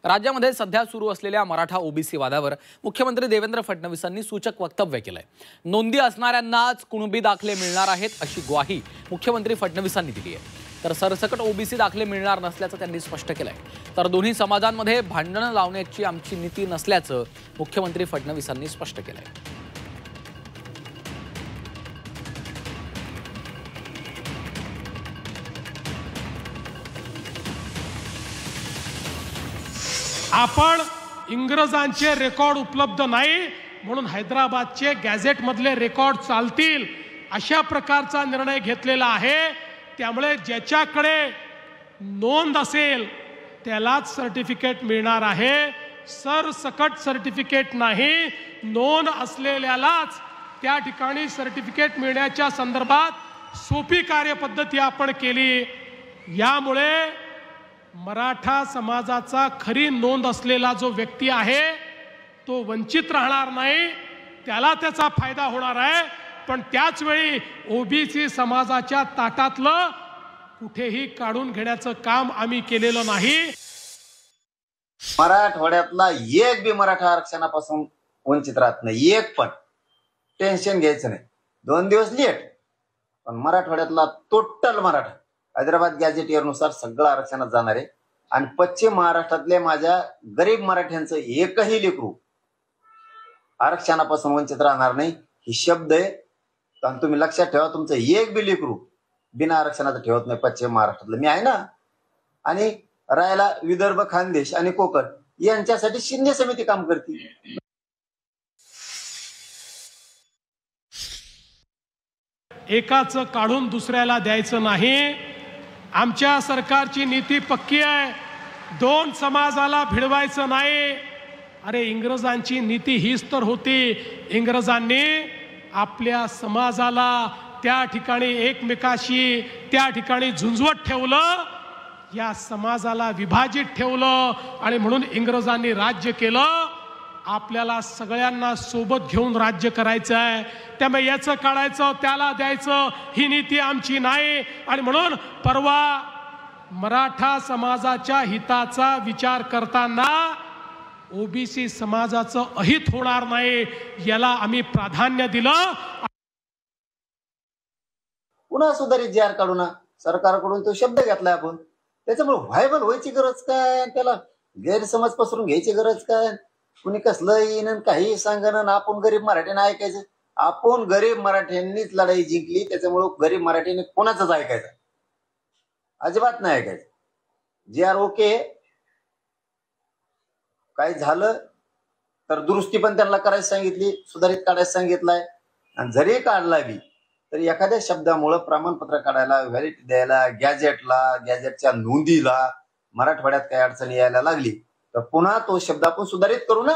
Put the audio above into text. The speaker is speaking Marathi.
राज्यामध्ये सध्या सुरू असलेल्या मराठा ओबीसी वादावर मुख्यमंत्री देवेंद्र फडणवीसांनी सूचक वक्तव्य केलंय। नोंदी असणाऱ्यांनाच कुणबी दाखले मिळणार आहेत अशी ग्वाही मुख्यमंत्री फडणवीसांनी दिली आहे। तर सरसकट ओबीसी दाखले मिळणार नसल्याचं त्यांनी स्पष्ट केलंय। तर दोन्ही समाजांमध्ये भांडणं लावण्याची आमची नीती नसल्याचं मुख्यमंत्री फडणवीसांनी स्पष्ट केलंय। आपण इंग्रजांचे रेकॉर्ड उपलब्ध नाही म्हणून हैदराबादचे गॅझेट मधले रेकॉर्ड चालतील अशा प्रकारचा निर्णय घेतलेला आहे। त्यामुळे ज्याच्याकडे नोंद असेल त्यालाच सर्टिफिकेट मिळणार आहे। सरसकट सर्टिफिकेट नाही, नोंद असलेल्यालाच त्या ठिकाणी सर्टिफिकेट मिळण्याच्या संदर्भात सोपी कार्यपद्धती आपण केली। यामुळे मराठा समाजाचा खरी नोंद असलेला जो व्यक्ती आहे तो वंचित राहणार नाही, त्याला त्याचा फायदा होणार आहे। पण त्याच वेळी ओबीसी समाजाच्या ताटातलं कुठेही काढून घेण्याचं काम आम्ही केलेलं नाही। मराठवाड्यातला एक बी मराठा आरक्षणापासून वंचित राहत नाही, एक पण टेन्शन घ्यायचं नाही। 2 दिवस लेट पण मराठवाड्यातला टोटल मराठा हैदराबाद गॅझेटियरनुसार सगळं आरक्षणात जाणार आहे। आणि पश्चिम महाराष्ट्रातले माझ्या गरीब मराठ्यांचं एकही लेकरू आरक्षणापासून वंचित राहणार नाही, ही शब्द आहे। आणि तुम्ही लक्षात ठेवा, तुमचं एक बी लेकरू बिना आरक्षणाचं ठेवत नाही पश्चिम महाराष्ट्रातलं। मी आहे ना, आणि राहायला विदर्भ, खानदेश आणि कोकण यांच्यासाठी शिंदे समिती काम करते। एकाचं काढून दुसऱ्याला द्यायचं नाही। आमच्या सरकारची नीती पक्की आहे, 2 समाजाला भिडवायचं नाही। अरे इंग्रजांची नीती हीच तर होती, इंग्रजांनी आपल्या समाजाला त्या ठिकाणी एकमेकाशी त्या ठिकाणी झुंजवत ठेवलं, या समाजाला विभाजित ठेवलं आणि म्हणून इंग्रजांनी राज्य केलं। आपल्याला सगळ्यांना सोबत घेऊन राज्य करायचं आहे, त्यामुळे याचं काढायचं त्याला द्यायचं ही नीती आमची नाही। आणि म्हणून परवा मराठा समाजाच्या हिताचा विचार करताना ओबीसी समाजाचं अहित होणार नाही याला आम्ही प्राधान्य दिलं। पुन्हा सुधारित जी आर काढू ना, सरकारकडून तो शब्द घेतलाय आपण, त्याच्यामुळे व्हायबल व्हायची गरज काय, त्याला गैरसमज पसरून घ्यायची गरज काय। कुणी कसलं येईन काही सांगणं, आपण गरीब मराठ्यांना ऐकायचं। आपण गरीब मराठ्यांनीच लढाई जिंकली, त्याच्यामुळे गरीब मराठ्यांनी कोणाचंच ऐकायचं अजिबात नाही ऐकायचं। जी आर ओके, काही झालं तर दुरुस्ती पण त्यांना करायला सांगितली, सुधारित काढायला सांगितलंय। आणि जरी काढला बी तर एखाद्या शब्दामुळे प्रमाणपत्र काढायला, व्हॅलिडिटी द्यायला, गॅजेटला, गॅजेटच्या नोंदीला मराठवाड्यात काही अडचणी यायला लागली तर पुन्हा तो शब्द आपण सुधारित करू ना।